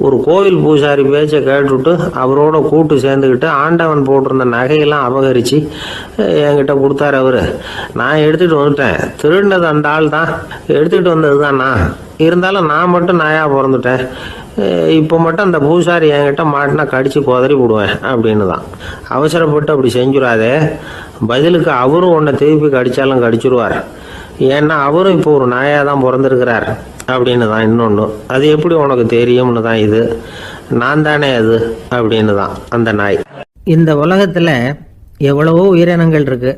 ஒரு கோவில் பூசாரி பேச்சை கேட்டுவிட்டு அவரோட கூட்டு சேர்ந்துக்கிட்டு ஆண்டவன் போட்டிருந்த நகையெல்லாம் அபகரித்து என்கிட்ட கொடுத்தாரு அவர். நான் எடுத்துகிட்டு வந்துட்டேன். திருடினது அந்த ஆள் தான், எடுத்துகிட்டு வந்தது தான் நான். இருந்தாலும் நான் மட்டும் நாயாக பிறந்துட்டேன். இப்போ மட்டும் அந்த பூசாரி என்கிட்ட மாட்டினா கடித்து குதறி விடுவேன் அப்படின்னு தான். அவசரப்பட்டு அப்படி செஞ்சுடாதே, பதிலுக்கு அவரும் உன்னை திருப்பி கடித்தாலும் கடிச்சிருவார். ஏன்னா அவரும் இப்போ ஒரு நாயாக தான் பிறந்திருக்கிறார் அப்படின்னு தான். இன்னொன்று, அது எப்படி உனக்கு தெரியும்னு தான். இது நான் தானே அது அப்படின்னு தான் அந்த நாய். இந்த உலகத்தில் எவ்வளவோ உயிரினங்கள் இருக்குது.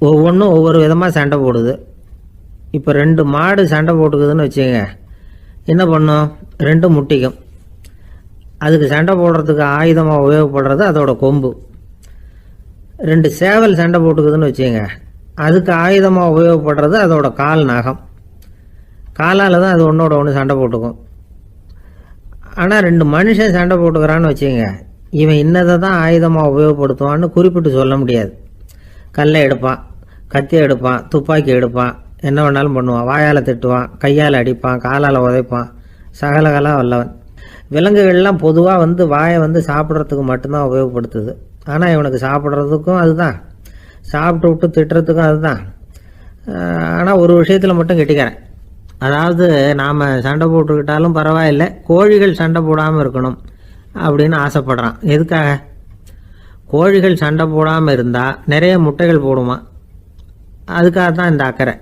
ஒவ்வொன்றும் ஒவ்வொரு விதமாக சண்டை போடுது. இப்போ 2 மாடு சண்டை போட்டுக்குதுன்னு வச்சுங்க, என்ன பண்ணும்? 2 முட்டிக்கும். அதுக்கு சண்டை போடுறதுக்கு ஆயுதமாக உபயோகப்படுறது அதோட கொம்பு. 2 சேவல் சண்டை போட்டுக்குதுன்னு வச்சுங்க, அதுக்கு ஆயுதமாக உபயோகப்படுறது அதோட கால் நகம். காலால் தான் அது ஒன்றோட ஒன்று சண்டை போட்டுக்கும். ஆனால் 2 மனுஷன் சண்டை போட்டுக்கிறான்னு வச்சுங்க, இவன் இன்னதை தான் ஆயுதமாக உபயோகப்படுத்துவான்னு குறிப்பிட்டு சொல்ல முடியாது. கல்லை எடுப்பான், கத்தி எடுப்பான், துப்பாக்கி எடுப்பான், என்ன வேணாலும் பண்ணுவான். வாயால் திட்டுவான், கையால் அடிப்பான், காலால் உதைப்பான், சகலகலாக வல்லவன். விலங்குகள்லாம் பொதுவாக வாயை சாப்பிட்றதுக்கு மட்டும்தான் உபயோகப்படுத்துது. ஆனால் இவனுக்கு சாப்பிட்றதுக்கும் அதுதான், சாப்பிட்டு விட்டு திட்டுறதுக்கும் அதுதான். ஆனால் ஒரு விஷயத்தில் மட்டும் கெட்டிக்கிறேன். அதாவது நாம் சண்டை போட்டுக்கிட்டாலும் பரவாயில்லை, கோழிகள் சண்டை போடாமல் இருக்கணும் அப்படின்னு ஆசைப்படுறான். எதுக்காக? கோழிகள் சண்டை போடாமல் இருந்தால் நிறைய முட்டைகள் போடுமா, அதுக்காக தான் இந்த அக்கறை.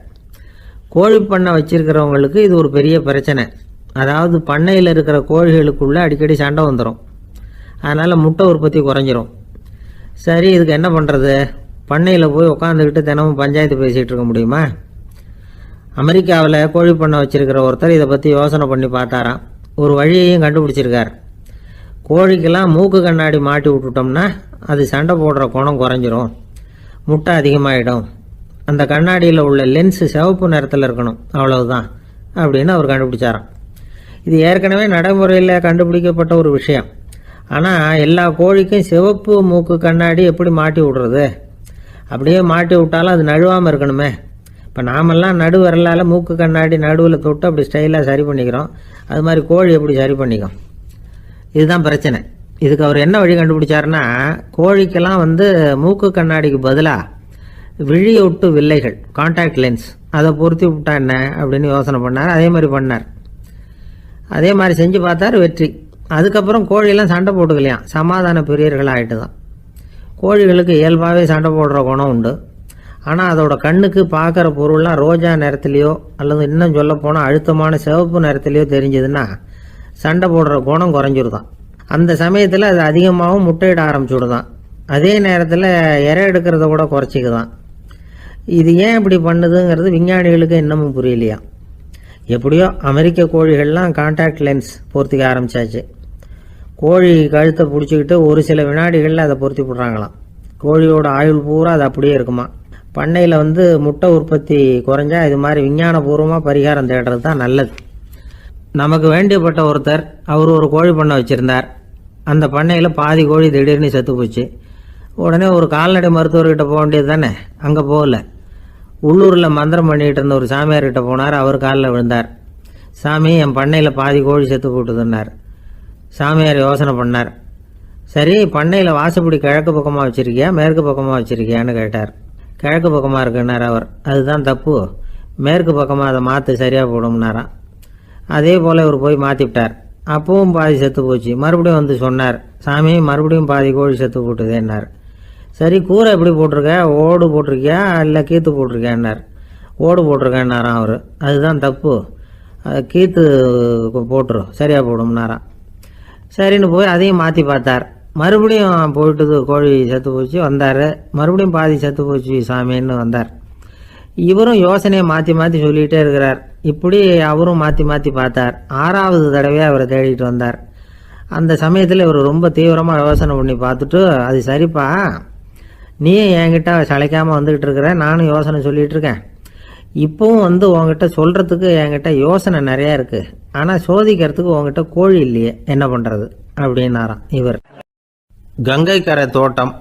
கோழி பண்ணை வச்சிருக்கிறவங்களுக்கு இது ஒரு பெரிய பிரச்சனை. அதாவது பண்ணையில் இருக்கிற கோழிகளுக்குள்ளே அடிக்கடி சண்டை வந்துடும். அதனால் முட்டை உற்பத்தி குறைஞ்சிரும். சரி, இதுக்கு என்ன பண்ணுறது? பண்ணையில் போய் உட்காந்துக்கிட்டு தினமும் பஞ்சாயத்து பேசிகிட்டு இருக்க முடியுமா? அமெரிக்காவில் கோழி பண்ணை வச்சிருக்கிற ஒருத்தர் இதை பற்றி யோசனை பண்ணி பார்த்தாராம். ஒரு வழியையும் கண்டுபிடிச்சிருக்கார். கோழிக்கெல்லாம் மூக்கு கண்ணாடி மாட்டி விட்டுட்டோம்னா அது சண்டை போடுற குணம் குறைஞ்சிரும், முட்டை அதிகமாகிடும். அந்த கண்ணாடியில் உள்ள லென்ஸு சிவப்பு நிறத்தில் இருக்கணும், அவ்வளவுதான் அப்படின்னு அவர் கண்டுபிடிச்சாராம். இது ஏற்கனவே நடைமுறையில் கண்டுபிடிக்கப்பட்ட ஒரு விஷயம். ஆனால் எல்லா கோழிக்கும் சிவப்பு மூக்கு கண்ணாடி எப்படி மாட்டி விடுறது? அப்படியே மாட்டி விட்டாலும் அது நழுவாமல் இருக்கணுமே. இப்போ நாமெல்லாம் நடு வரலால் மூக்கு கண்ணாடி நடுவில் தொட்டு அப்படி ஸ்டைலாக சரி பண்ணிக்கிறோம். அது மாதிரி கோழி எப்படி சரி பண்ணிக்கும்? இதுதான் பிரச்சனை. இதுக்கு அவர் என்ன வழி கண்டுபிடிச்சாருன்னா, கோழிக்கெல்லாம் மூக்கு கண்ணாடிக்கு பதிலாக விழியொட்டு வில்லைகள், கான்டாக்ட் லென்ஸ், அதை பொருத்தி விட்டா என்ன அப்படின்னு யோசனை பண்ணார். அதே மாதிரி பண்ணார். அதே மாதிரி செஞ்சு பார்த்தார், வெற்றி. அதுக்கப்புறம் கோழியெல்லாம் சண்டை போட்டுக்கலையாம், சமாதான பிரியர்கள் ஆகிட்டு தான். கோழிகளுக்கு இயல்பாகவே சண்டை போடுற குணம் உண்டு. ஆனால் அதோட கண்ணுக்கு பார்க்குற பொருள்லாம் ரோஜா நிறத்துலையோ அல்லது இன்னும் சொல்லப்போனால் அழுத்தமான சிவப்பு நிறத்துலையோ தெரிஞ்சதுன்னா சண்டை போடுற குணம் குறைஞ்சிருதான். அந்த சமயத்தில் அது அதிகமாகவும் முட்டையிட ஆரம்பிச்சுடுதான். அதே நேரத்தில் இறை எடுக்கிறத கூட குறைச்சிக்குதான். இது ஏன் இப்படி பண்ணுதுங்கிறது விஞ்ஞானிகளுக்கு இன்னமும் புரியலையா. எப்படியோ அமெரிக்க கோழிகள்லாம் கான்டாக்ட் லென்ஸ் பொருத்திக்க ஆரம்பித்தாச்சு. கோழி கழுத்தை பிடிச்சிக்கிட்டு ஒரு சில வினாடிகளில் அதை பொருத்தி விட்றாங்களாம். கோழியோட ஆயுள் பூரா அது அப்படியே இருக்குமா. பண்ணையில் முட்டை உற்பத்தி குறைஞ்சா இது மாதிரி விஞ்ஞானபூர்வமாக பரிகாரம் தேடுறது தான் நல்லது. நமக்கு வேண்டியப்பட்ட ஒருத்தர், அவர் ஒரு கோழி பண்ணை வச்சுருந்தார். அந்த பண்ணையில் பாதி கோழி திடீர்னு செத்து போச்சு. உடனே ஒரு கால்நடை மருத்துவர்கிட்ட போக வேண்டியது தானே. அங்கே போகல, உள்ளூரில் மந்திரம் பண்ணிகிட்டு இருந்த ஒரு சாமியார்கிட்ட போனார். அவர் காலில் விழுந்தார். சாமி, என் பண்ணையில் பாதி கோழி செத்து போட்டுதுன்னார். சாமியார் யோசனை பண்ணார். சரி, பண்ணையில் வாசப்படி கிழக்கு பக்கமாக வச்சுருக்கியா மேற்கு பக்கமாக வச்சுருக்கியான்னு கேட்டார். கிழக்கு பக்கமாக இருக்குன்னார் அவர். அதுதான் தப்பு, மேற்கு பக்கமாக அதை மாற்று, சரியாக போடும்னாராம். அதே போல் இவர் போய் மாற்றிவிட்டார். அப்பவும் பாதி செத்து போச்சு. மறுபடியும் சொன்னார், சாமி மறுபடியும் பாதி கோழி செத்து போட்டுதேன்னார். சரி, கூரை எப்படி போட்டிருக்க, ஓடு போட்டிருக்கியா இல்லை கீத்து போட்டிருக்கியான்னார். ஓடு போட்டிருக்கேன்னாராம் அவர். அதுதான் தப்பு, கீத்து போட்டுரும், சரியாக போடும்னாராம். சரின்னு போய் அதையும் மாற்றி பார்த்தார். மறுபடியும் போயிட்டுது, கோழி செத்து போச்சு. வந்தார், மறுபடியும் பாதி செத்து போச்சு சாமின்னு வந்தார். இவரும் யோசனையை மாற்றி மாற்றி சொல்லிகிட்டே இருக்கிறார். இப்படி அவரும் மாற்றி மாற்றி பார்த்தார். 6வது தடவையாக அவரை தேடிட்டு வந்தார். அந்த சமயத்தில் இவர் ரொம்ப தீவிரமாக யோசனை பண்ணி பார்த்துட்டு, அது சரிப்பா, நீயும் என்கிட்ட சளைக்காமல் வந்துக்கிட்டு இருக்கிற, நானும் யோசனை சொல்லிகிட்டு இருக்கேன். இப்போவும் உங்ககிட்ட சொல்கிறதுக்கு என்கிட்ட யோசனை நிறையா இருக்குது. ஆனால் சோதிக்கிறதுக்கு உங்ககிட்ட கோழி இல்லையே, என்ன பண்ணுறது அப்படின்னாராம் இவர். கங்கை கரை தோட்டம்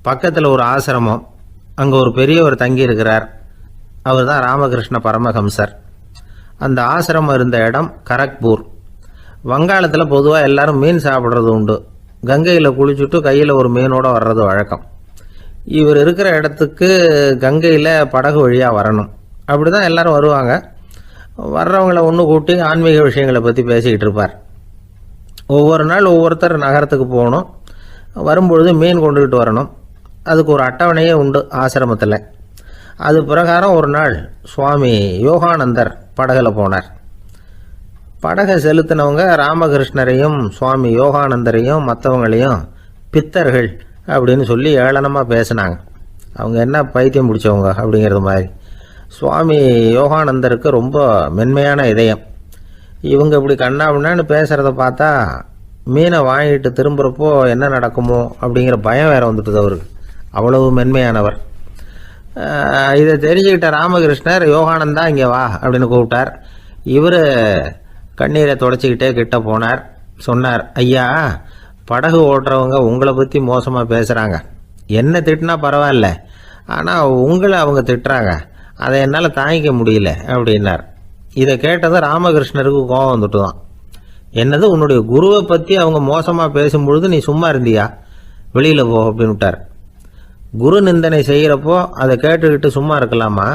பக்கத்தில் ஒரு ஆசிரமம். அங்கே ஒரு பெரியவர் தங்கி இருக்கிறார். அவர் தான் ராமகிருஷ்ண பரமஹம்சர். அந்த ஆசிரமம் இருந்த இடம் கரக்பூர். வங்காளத்தில் பொதுவாக எல்லாரும் மீன் சாப்பிட்றது உண்டு. கங்கையில் குளிச்சுட்டு கையில் ஒரு மீனோடு வர்றது வழக்கம். இவர் இருக்கிற இடத்துக்கு கங்கையில் படகு வழியாக வரணும். அப்படி தான் எல்லோரும் வருவாங்க. வர்றவங்கள ஒன்று கூட்டி ஆன்மீக விஷயங்களை பற்றி பேசிக்கிட்டு இருப்பார். ஒவ்வொரு நாள் ஒவ்வொருத்தர் நகரத்துக்கு போகணும். வரும்பொழுது மீன் கொண்டுக்கிட்டு வரணும். அதுக்கு ஒரு அட்டவணையே உண்டு ஆசிரமத்தில். அது பிரகாரம் ஒரு நாள் சுவாமி யோகானந்தர் படகில் போனார். படகை செலுத்தினவங்க ராமகிருஷ்ணரையும் சுவாமி யோகானந்தரையும் மற்றவங்களையும் பித்தர்கள் அப்படின்னு சொல்லி ஏளனமாக பேசினாங்க. அவங்க என்ன பைத்தியம் பிடிச்சவங்க அப்படிங்கிறது மாதிரி. சுவாமி யோகானந்தருக்கு ரொம்ப மென்மையான இதயம். இவங்க இப்படி கண்ணாபின்னான்னு பேசுகிறத பார்த்தா மீனை வாங்கிட்டு திரும்புகிறப்போ என்ன நடக்குமோ அப்படிங்கிற பயம் வேறு வந்துட்டுது அவருக்கு. அவ்வளவு மென்மையானவர். இதை தெரிஞ்சுக்கிட்ட ராமகிருஷ்ணர், யோகானந்தா இங்கே வா அப்படின்னு கூப்பிட்டார். இவர் கண்ணீரை தொடச்சிக்கிட்டே கிட்ட போனார். சொன்னார், ஐயா, படகு ஓட்டுறவங்க உங்களை பற்றி மோசமாக பேசுகிறாங்க. என்ன திட்டினா பரவாயில்ல, ஆனால் உங்களை அவங்க திட்டுறாங்க. அதை என்னால் தாங்கிக்க முடியல அப்படின்னார். இதை கேட்டதும் ராமகிருஷ்ணருக்கு கோபம் வந்துட்டு தான். என்னது, உன்னுடைய குருவை பற்றி அவங்க மோசமாக பேசும்பொழுது நீ சும்மா இருந்தியா? வெளியில் போ அப்படின்னு விட்டார். குரு நிந்தனை செய்கிறப்போ அதை கேட்டுக்கிட்டு சும்மா இருக்கலாமா?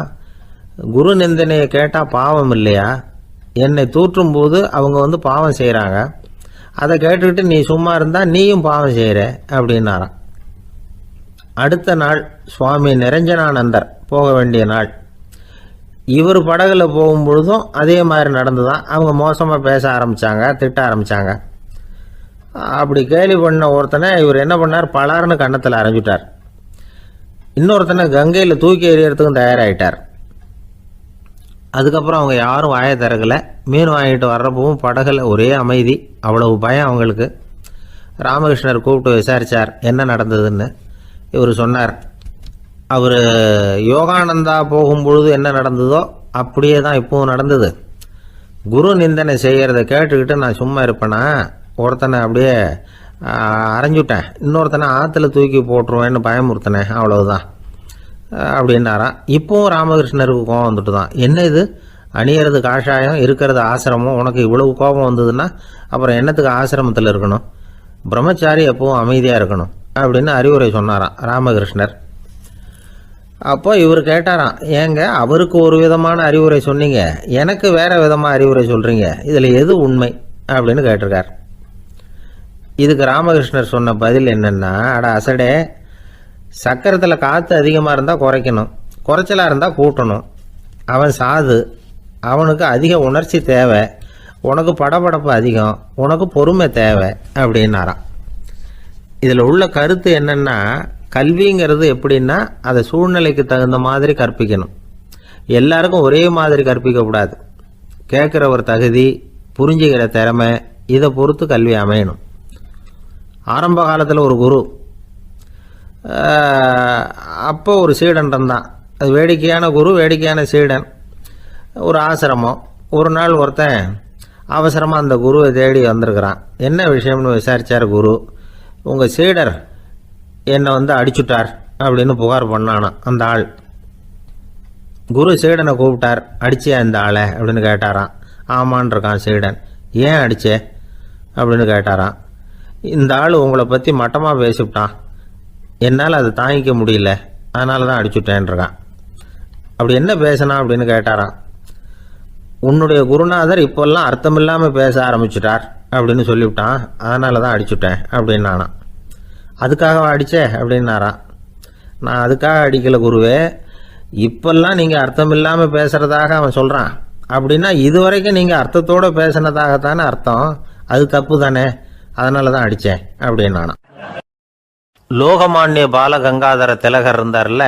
குரு நிந்தனையை கேட்டால் பாவம் இல்லையா? என்னை தூற்றும் போது அவங்க பாவம் செய்கிறாங்க. அதை கேட்டுக்கிட்டு நீ சும்மா இருந்தால் நீயும் பாவம் செய்கிற அப்படின்னாராம். அடுத்த நாள் சுவாமி நிரஞ்சனானந்தர் போக வேண்டிய நாள். இவர் படகுல போகும்பொழுதும் அதே மாதிரி நடந்து தான். அவங்க மோசமாக பேச ஆரம்பித்தாங்க, திட்ட ஆரம்பித்தாங்க. அப்படி கேலி பண்ண ஒருத்தனை இவர் என்ன பண்ணார், பலார்னு கன்னத்தில் அரைஞ்சிட்டார். இன்னொருத்தனை கங்கையில் தூக்கி எறியறதுக்கும் தயாராகிட்டார். அதுக்கப்புறம் அவங்க யாரும் வாயை திறக்கலை. மீன் வாங்கிட்டு வர்றப்பவும் படகுல ஒரே அமைதி. அவ்வளவு பயம் அவங்களுக்கு. ராமகிருஷ்ணர் கூப்பிட்டு விசாரித்தார் என்ன நடந்ததுன்னு. இவர் சொன்னார், அவர் யோகானந்தா போகும்பொழுது என்ன நடந்ததோ அப்படியே தான் இப்போவும் நடந்தது. குரு நிந்தனை செய்கிறத கேட்டுக்கிட்டு நான் சும்மா இருப்பேனா? ஒருத்தனை அப்படியே அரைஞ்சுட்டேன், இன்னொருத்தனை ஆற்றுல தூக்கி போட்டுருவேன்னு பயமுறுத்தினேன், அவ்வளவுதான் அப்படின்னாராம். இப்போவும் ராமகிருஷ்ணருக்கு கோபம் வந்துட்டு தான். என்ன இது, அணியறது காஷாயம், இருக்கிறது ஆசிரமம், உனக்கு இவ்வளவு கோபம் வந்ததுன்னா அப்புறம் என்னத்துக்கு ஆசிரமத்தில் இருக்கணும்? பிரம்மச்சாரி எப்பவும் அமைதியாக இருக்கணும் அப்படின்னு அறிவுரை சொன்னாராம் ராமகிருஷ்ணர். அப்போ இவர் கேட்டாராம், ஏங்க அவருக்கு ஒரு விதமான அறிவுரை சொன்னீங்க, எனக்கு வேற விதமாக அறிவுரை சொல்கிறீங்க, இதில் எது உண்மை அப்படின்னு கேட்டிருக்கார். இதுக்கு ராமகிருஷ்ணர் சொன்ன பதில் என்னென்னா, அட அசடே, சக்கரத்தில் காற்று அதிகமாக இருந்தால் குறைக்கணும், குறைச்சலாக இருந்தால் கூட்டணும். அவன் சாது, அவனுக்கு அதிக உணர்ச்சி தேவை, உனக்கு படபடப்பு அதிகம், உனக்கு பொறுமை தேவை அப்படின்னாராம். இதில் உள்ள கருத்து என்னென்னா, கல்விங்கிறது எப்படின்னா அதை சூழ்நிலைக்கு தகுந்த மாதிரி கற்பிக்கணும். எல்லாருக்கும் ஒரே மாதிரி கற்பிக்கக்கூடாது. கேட்குற ஒரு தகுதி, புரிஞ்சுக்கிற திறமை, இதை பொறுத்து கல்வி அமையணும். ஆரம்ப காலத்தில் ஒரு குரு, அப்போ ஒரு சீடன் இருந்தான். அது வேடிக்கையான குரு, வேடிக்கையான சீடன். ஒரு ஆசிரமம். ஒரு நாள் ஒருத்தன் அவசரமாக அந்த குருவை தேடி வந்திருக்கிறான். என்ன விஷயம்னு விசாரித்தார் குரு. உங்கள் சீடர் என்னை அடிச்சுட்டார் அப்படின்னு புகார் பண்ணானா அந்த ஆள். குரு சீடனை கூப்பிட்டார். அடிச்சியா இந்த ஆளை அப்படின்னு கேட்டாரான். ஆமான் இருக்கான் சீடன். ஏன் அடிச்சே அப்படின்னு கேட்டாரான். இந்த ஆள் உங்களை பற்றி மட்டமாக பேசிவிட்டான், என்னால் அதை தாங்கிக்க முடியல, அதனால தான் அடிச்சுட்டேன்ருக்கான். அப்படி என்ன பேசினா அப்படின்னு கேட்டாரான். உன்னுடைய குருநாதர் இப்போல்லாம் அர்த்தமில்லாமல் பேச ஆரம்பிச்சுட்டார் அப்படின்னு சொல்லிவிட்டான், அதனால தான் அடிச்சுட்டேன் அப்படின்னு நானான். அதுக்காக அடித்தே அப்படின்னாரான். நான் அதுக்காக அடிக்கலை குருவே, இப்பெல்லாம் நீங்கள் அர்த்தம் இல்லாமல் பேசுகிறதாக அவன் சொல்கிறான், அப்படின்னா இதுவரைக்கும் நீங்கள் அர்த்தத்தோடு பேசினதாகத்தானே அர்த்தம், அது தப்பு தானே, அதனால தான் அடித்தேன் அப்படின்னு நானான். லோகமானிய பாலகங்காதர திலகர் இருந்தார்ல,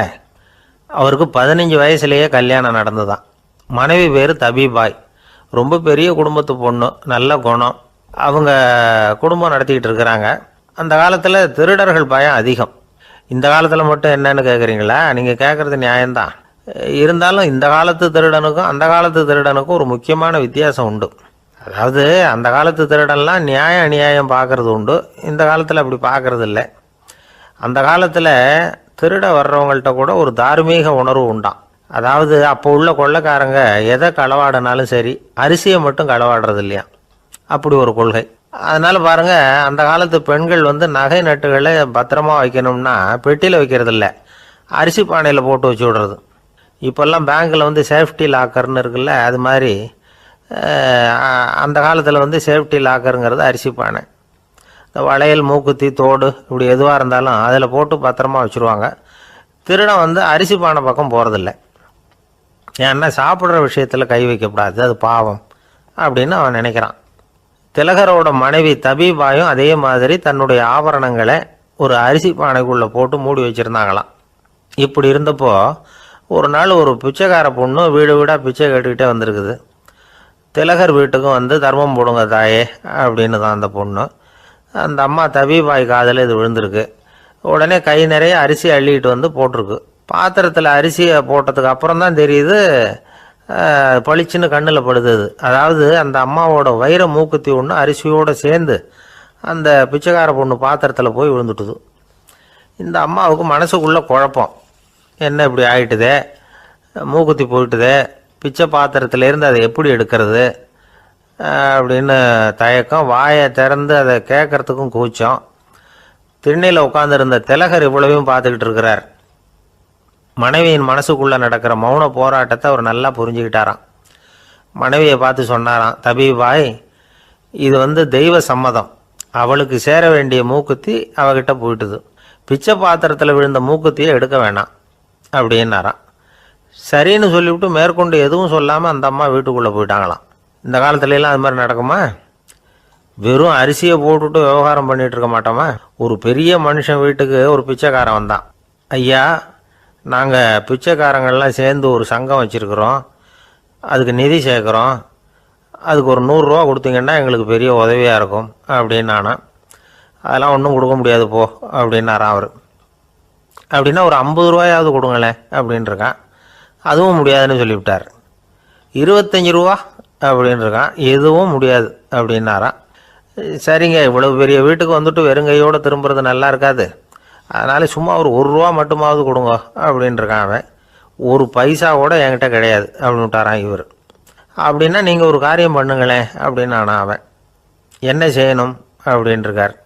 அவருக்கு 15 வயசுலேயே கல்யாணம் நடந்துதான். மனைவி பேர் தபிபாய். ரொம்ப பெரிய குடும்பத்து பொண்ணு, நல்ல குணம். அவங்க குடும்பம் நடத்திக்கிட்டு இருக்கிறாங்க. அந்த காலத்தில் திருடர்கள் பயம் அதிகம். இந்த காலத்தில் மட்டும் என்னன்னு கேட்குறீங்களா? நீங்கள் கேட்குறது நியாயம்தான். இருந்தாலும் இந்த காலத்து திருடனுக்கும் அந்த காலத்து திருடனுக்கும் ஒரு முக்கியமான வித்தியாசம் உண்டு. அதாவது அந்த காலத்து திருடன்லாம் நியாயம் அநியாயம் பார்க்குறது உண்டு, இந்த காலத்தில் அப்படி பார்க்குறது இல்லை. அந்த காலத்தில் திருட வர்றவங்கள்ட்ட கூட ஒரு தார்மீக உணர்வு உண்டாம். அதாவது அப்போ உள்ள கொள்ளைக்காரங்க எதை களவாடினாலும் சரி, அரிசியை மட்டும் களவாடுறது இல்லையா. அப்படி ஒரு கொள்கை. அதனால பாருங்க, அந்த காலத்து பெண்கள் வந்து நகை நட்டுகளை பத்திரமா வைக்கணும்னா பெட்டியில் வைக்கிறது இல்லை, அரிசி பானையில் போட்டு வச்சு விடுறது. இப்போல்லாம் பேங்க்கில் வந்து சேஃப்டி லாக்கர்னு இருக்குல்ல, அது மாதிரி அந்த காலத்தில் வந்து சேஃப்டி லாக்கருங்கிறது அரிசி பானை. இந்த வளையல், மூக்குத்தி, தோடு இப்படி எதுவாக இருந்தாலும் அதில் போட்டு பத்திரமா வச்சுருவாங்க. திருடன் வந்து அரிசி பானை பக்கம் போகிறதில்ல. ஏன்னா சாப்பிட்ற விஷயத்தில் கை வைக்கக்கூடாது, அது பாவம் அப்படின்னு அவன் நினைக்கிறான். திலகரோட மனைவி தபீபாயும் அதே மாதிரி தன்னுடைய ஆபரணங்களை ஒரு அரிசி பானைக்குள்ளே போட்டு மூடி வச்சுருந்தாங்களாம். இப்படி இருந்தப்போ ஒரு நாள் ஒரு பிச்சைக்கார பொண்ணு வீடு வீடாக பிச்சை கேட்டுக்கிட்டே வந்திருக்குது. திலகர் வீட்டுக்கும் வந்து தர்மம் போடுங்க தாயே அப்படின்னு தான் அந்த பொண்ணு. அந்த அம்மா தபீபாய் காதில் இது விழுந்திருக்கு. உடனே கை நிறைய அரிசி அள்ளிட்டு வந்து போட்டிருக்கு. பாத்திரத்தில் அரிசியை போட்டதுக்கு அப்புறம் தான் தெரியுது பளிச்சுன்னு கண்ணில் படுது. அதாவது அந்த அம்மாவோட வைர மூக்குத்தி ஒன்று அரிசியோடு சேர்ந்து அந்த பிச்சைக்கார பொண்ணு பாத்திரத்தில் போய் விழுந்துட்டுது. இந்த அம்மாவுக்கு மனசுக்குள்ளே குழப்பம், என்ன இப்படி ஆகிட்டுதே, மூக்குத்தி போயிட்டுதே, பிச்சை பாத்திரத்துலேருந்து அதை எப்படி எடுக்கிறது அப்படின்னு தயக்கம். வாயை திறந்து அதை கேட்கறதுக்கும் கூச்சம். திண்ணையில் உட்காந்துருந்த திலகர் இவ்வளவையும் பார்த்துக்கிட்டு இருக்கிறார். மனைவியின் மனசுக்குள்ளே நடக்கிற மௌன போராட்டத்தை அவர் நல்லா புரிஞ்சுக்கிட்டாராம். மனைவியை பார்த்து சொன்னாராம், தபீபாய், இது வந்து தெய்வ சம்மதம், அவளுக்கு சேர வேண்டிய மூக்குத்தி அவகிட்ட போயிட்டுது, பிச்சை பாத்திரத்தில் விழுந்த மூக்குத்தியை எடுக்க வேணாம் அப்படின்னாராம். சரின்னு சொல்லிவிட்டு மேற்கொண்டு எதுவும் சொல்லாமல் அந்த அம்மா வீட்டுக்குள்ளே போயிட்டாங்களாம். இந்த காலத்துலலாம் அது மாதிரி நடக்குமா? வெறும் அரிசியை போட்டுட்டு விவகாரம் பண்ணிகிட்டு இருக்க மாட்டோமா? ஒரு பெரிய மனுஷன் வீட்டுக்கு ஒரு பிச்சைக்காரன் வந்தான். ஐயா, நாங்கள் பிச்சைக்காரங்கள்லாம் சேர்ந்து ஒரு சங்கம் வச்சுருக்குறோம், அதுக்கு நிதி சேர்க்குறோம், அதுக்கு ஒரு 100 ரூபா கொடுத்தீங்கன்னா எங்களுக்கு பெரிய உதவியாக இருக்கும் அப்படின்னு நானா. அதெல்லாம் ஒன்றும் கொடுக்க முடியாது போ அப்படின்னாரான் அவர். அப்படின்னா ஒரு 50 ரூபாயாவது கொடுங்களேன் அப்படின்ட்டுருக்கான். அதுவும் முடியாதுன்னு சொல்லிவிட்டார். 25 ரூபா அப்படின்னு இருக்கான். எதுவும் முடியாது அப்படின்னாரான். சரிங்க, இவ்வளவு பெரிய வீட்டுக்கு வந்துட்டு வெறுங்கையோடு திரும்புறது நல்லா இருக்காது, அதனால் சும்மா ஒரு 1 ரூபா மட்டுமாவது கொடுங்க அப்படின்ட்டுருக்கான் அவன். 1 பைசா கூட என்கிட்ட கிடையாது அப்படின்னு விட்டாரான் இவர். அப்படின்னா நீங்கள் ஒரு காரியம் பண்ணுங்களேன் அப்படின்னு அவன். என்ன செய்யணும் அப்படின்ட்டுருக்கார்.